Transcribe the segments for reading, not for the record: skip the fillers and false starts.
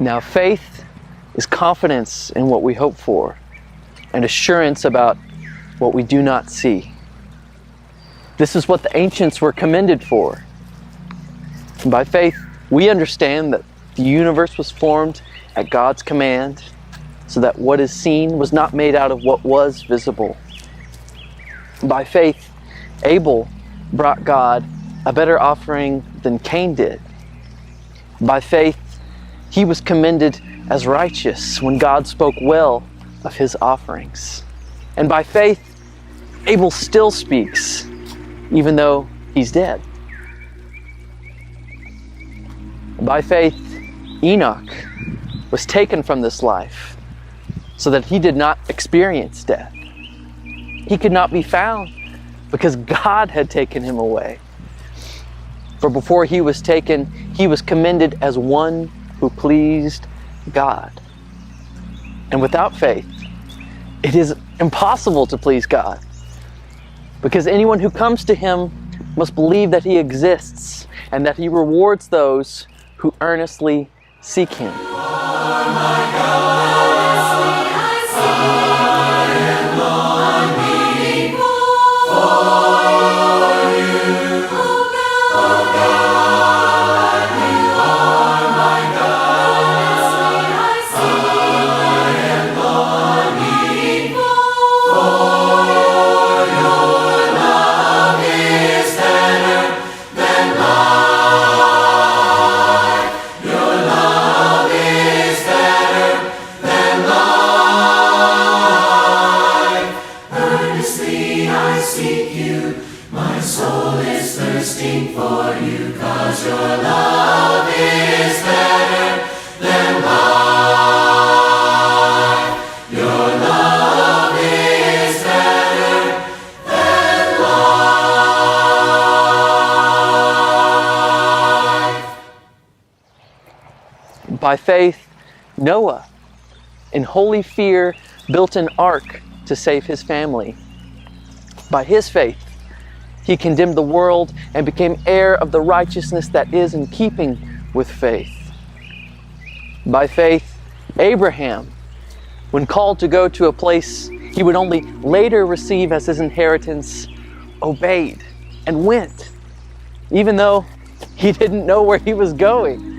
Now, faith is confidence in what we hope for and assurance about what we do not see. This is what the ancients were commended for. And by faith, we understand that the universe was formed at God's command, so that what is seen was not made out of what was visible. By faith, Abel brought God a better offering than Cain did. By faith, he was commended as righteous when God spoke well of his offerings. And by faith, Abel still speaks, even though he's dead. By faith, Enoch was taken from this life so that he did not experience death. He could not be found because God had taken him away. For before he was taken, he was commended as one who pleased God. And without faith, it is impossible to please God, because anyone who comes to him must believe that he exists and that he rewards those who earnestly seek him. By faith, Noah, in holy fear, built an ark to save his family. By his faith, he condemned the world and became heir of the righteousness that is in keeping with faith. By faith, Abraham, when called to go to a place he would only later receive as his inheritance, obeyed and went, even though he didn't know where he was going.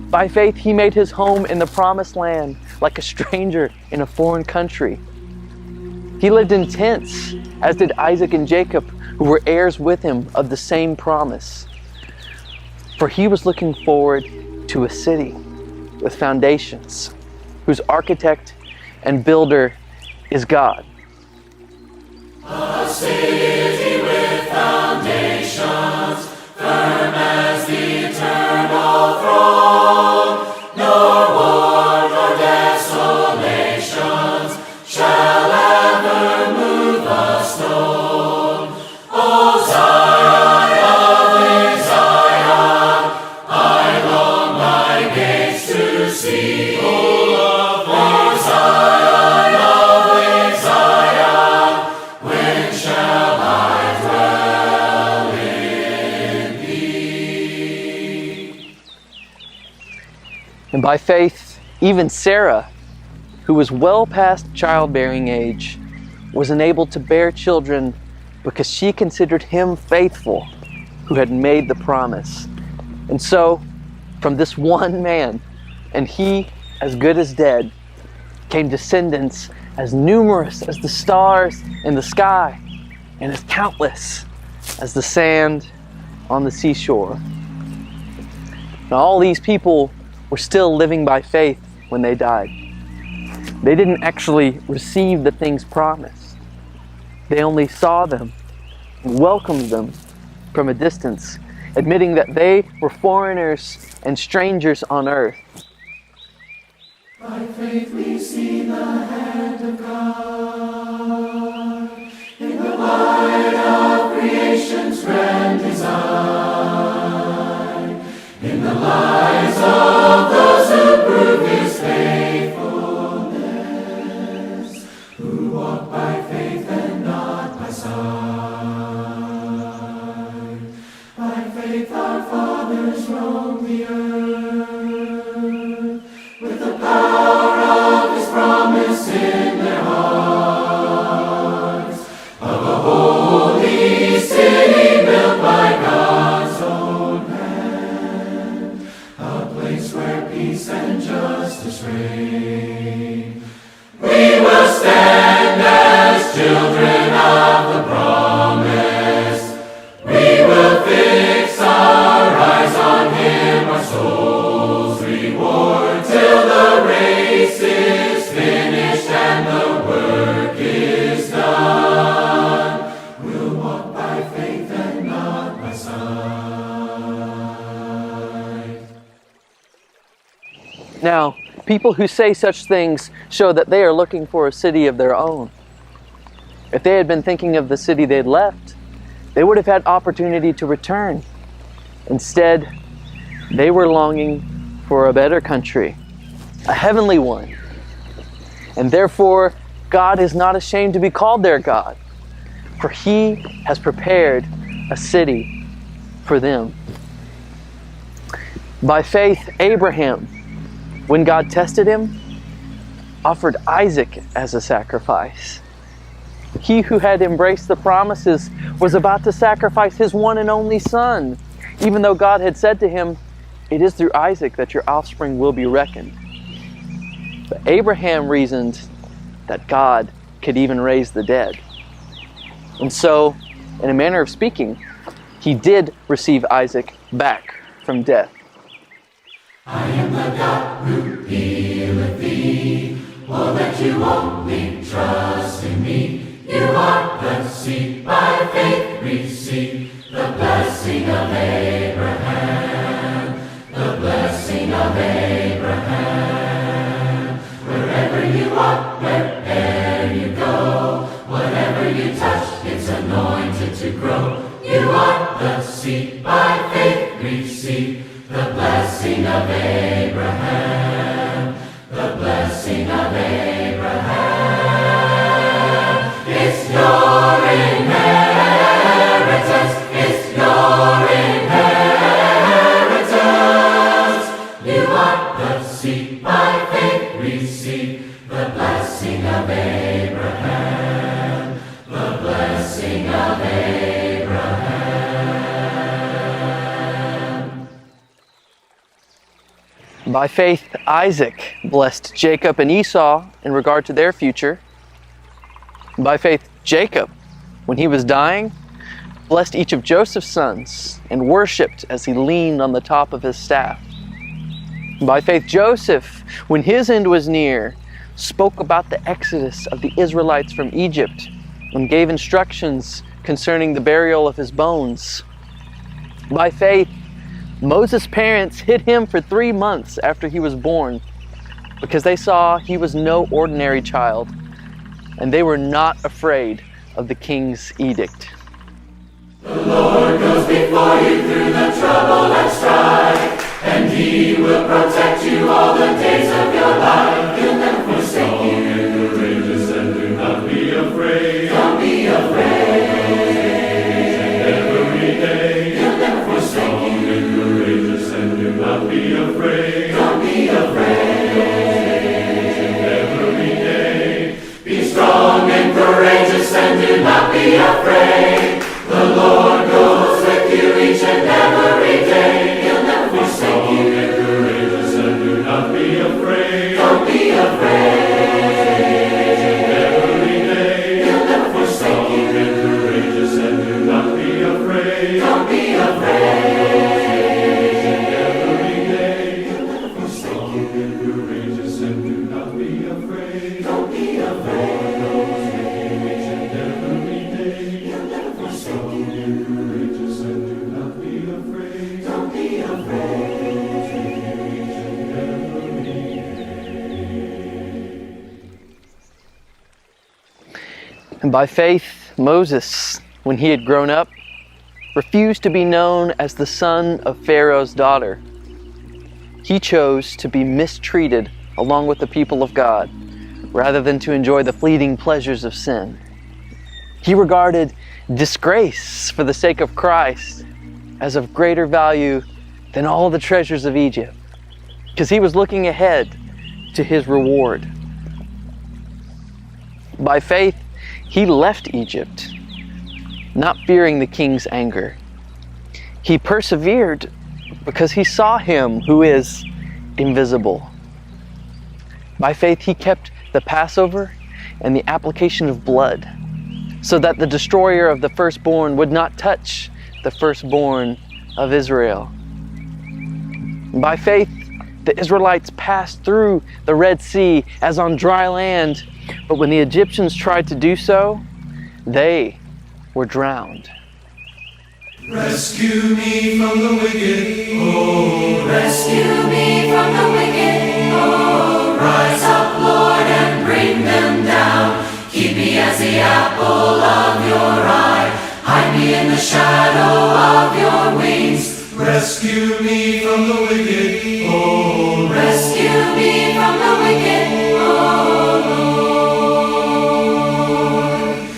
By faith, he made his home in the promised land like a stranger in a foreign country. He lived in tents, as did Isaac and Jacob, who were heirs with him of the same promise. For he was looking forward to a city with foundations, whose architect and builder is God. A city with foundations, firm as the eternal throne, nor war nor desolations shall ever move a stone. O Zion, lovely Zion, I long thy gates to see. O Zion, lovely Zion, when shall I dwell in thee? And by faith, even Sarah, who was well past childbearing age, was enabled to bear children because she considered him faithful who had made the promise. And so, from this one man, and he as good as dead, came descendants as numerous as the stars in the sky and as countless as the sand on the seashore. Now, all these people were still living by faith when they died. They didn't actually receive the things promised. They only saw them and welcomed them from a distance, admitting that they were foreigners and strangers on earth. By faith we see the hand of God in the light of creation's grand design, in the lives of those who prove his faithfulness, who walk by faith and not by sight. By faith our fathers roamed the earth, justice reign. We will stand as children of the promise. We will fix our eyes on him, our soul's reward, till the race is finished and the work is done. We'll walk by faith and not by sight. Now, people who say such things show that they are looking for a city of their own. If they had been thinking of the city they'd left, they would have had opportunity to return. Instead, they were longing for a better country, a heavenly one. And therefore, God is not ashamed to be called their God, for he has prepared a city for them. By faith, Abraham, when God tested him, offered Isaac as a sacrifice. He who had embraced the promises was about to sacrifice his one and only son, even though God had said to him, "It is through Isaac that your offspring will be reckoned." But Abraham reasoned that God could even raise the dead. And so, in a manner of speaking, he did receive Isaac back from death. I am the God who healeth thee. Oh, that you only trust in me. You are the seed, by faith receive the blessing of Abraham. The blessing of Abraham. Wherever you are, wherever you go, whatever you touch, it's anointed to grow. You are the seed, by faith receive the blessing of Abraham. The blessing of Abraham. It's your inheritance. It's your inheritance. You are the seed, by faith receive the blessing of Abraham. The blessing of Abraham. By faith, Isaac blessed Jacob and Esau in regard to their future. By faith, Jacob, when he was dying, blessed each of Joseph's sons and worshipped as he leaned on the top of his staff. By faith, Joseph, when his end was near, spoke about the exodus of the Israelites from Egypt and gave instructions concerning the burial of his bones. By faith, Moses' parents hid him for 3 months after he was born because they saw he was no ordinary child, and they were not afraid of the king's edict. The Lord goes before you through the trouble and strife, and he will protect you all the days of your life. He'll never forsake you. Be courageous and do not be afraid. Don't be afraid. Every day. He'll never forsake you. Be courageous and do not be afraid. Don't be afraid. Every day. Be strong and courageous and do not be afraid. The Lord goes with you each and every day. He'll never forsake you. Be courageous and do not be afraid. Don't be afraid. Every day. He'll never forsake you. Be courageous and do not be afraid. Don't be afraid. Every day. He'll never forsake you. Be courageous and do not be afraid. Don't be afraid. And by faith, Moses, when he had grown up, refused to be known as the son of Pharaoh's daughter. He chose to be mistreated along with the people of God, rather than to enjoy the fleeting pleasures of sin. He regarded disgrace for the sake of Christ as of greater value than all the treasures of Egypt, because he was looking ahead to his reward. By faith, he left Egypt, not fearing the king's anger. He persevered because he saw him who is invisible. By faith, he kept the Passover and the application of blood, so that the destroyer of the firstborn would not touch the firstborn of Israel. By faith, the Israelites passed through the Red Sea as on dry land, but when the Egyptians tried to do so, they were drowned. Rescue me from the wicked, oh, rescue me from the wicked, oh, rise up, Lord, and bring them down. Keep me as the apple of your eye, hide me in the shadow of your wings. Rescue me from the wicked, oh, rescue me from the wicked, oh Lord.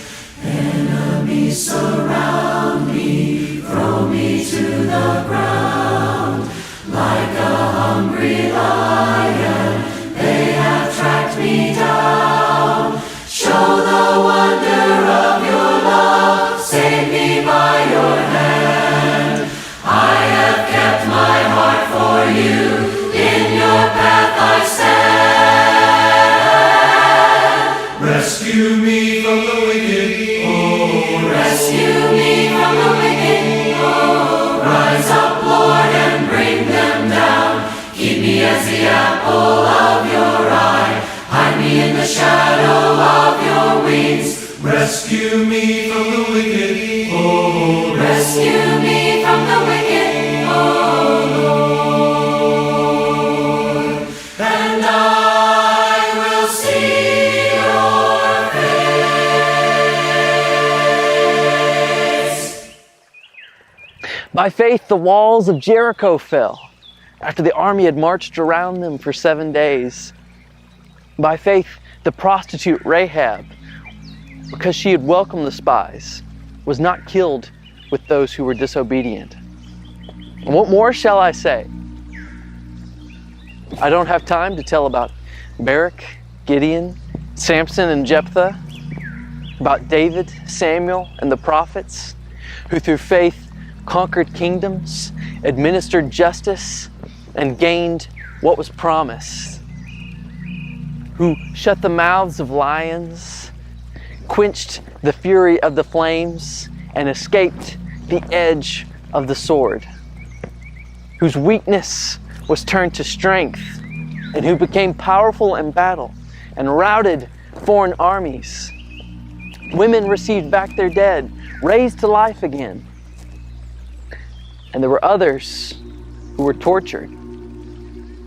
Enemies surround me, throw me to the ground. Like a hungry lion, they have tracked me down. Show the wonder of your love, save me by your hand. I have kept my heart for you, in your path I stand. Rescue me from the wicked, oh, rescue me from the wicked, oh, rise up, Lord, and bring them down. Keep me as the apple of your eye, hide me in the shadow of your wings. Rescue me from the wicked, oh, rescue me from the wicked, oh Lord. And I will see your face. By faith, the walls of Jericho fell after the army had marched around them for 7 days. By faith, the prostitute Rahab, because she had welcomed the spies, was not killed with those who were disobedient. And what more shall I say? I don't have time to tell about Barak, Gideon, Samson, and Jephthah, about David, Samuel, and the prophets, who through faith conquered kingdoms, administered justice, and gained what was promised, who shut the mouths of lions, quenched the fury of the flames, and escaped the edge of the sword, whose weakness was turned to strength, and who became powerful in battle and routed foreign armies. Women received back their dead, raised to life again. And there were others who were tortured,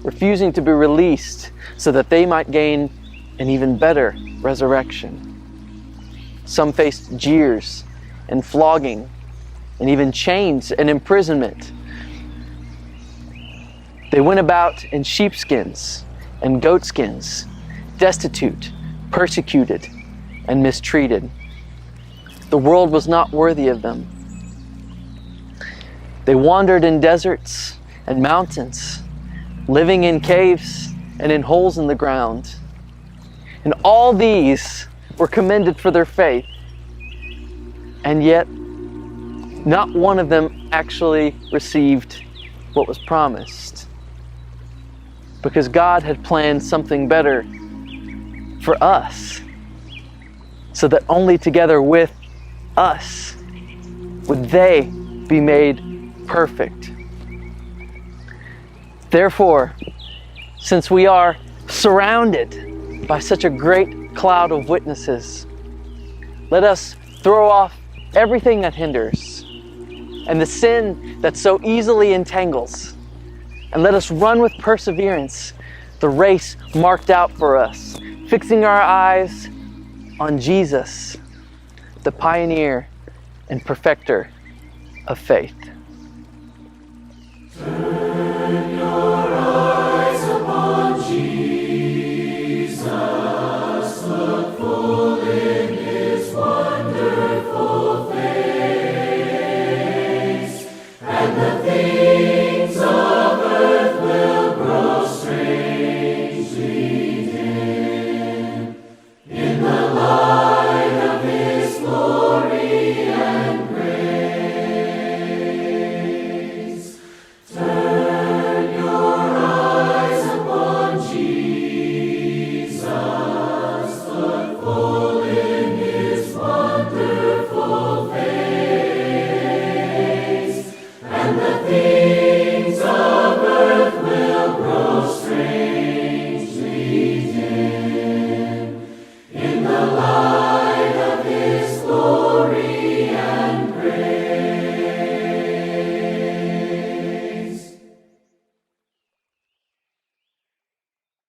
refusing to be released so that they might gain an even better resurrection. Some faced jeers and flogging and even chains and imprisonment. They went about in sheepskins and goatskins, destitute, persecuted, and mistreated. The world was not worthy of them. They wandered in deserts and mountains, living in caves and in holes in the ground. And all these were commended for their faith. And yet, not one of them actually received what was promised. Because God had planned something better for us, so that only together with us would they be made perfect. Therefore, since we are surrounded by such a great cloud of witnesses, let us throw off everything that hinders and the sin that so easily entangles, and let us run with perseverance the race marked out for us, fixing our eyes on Jesus, the pioneer and perfecter of faith.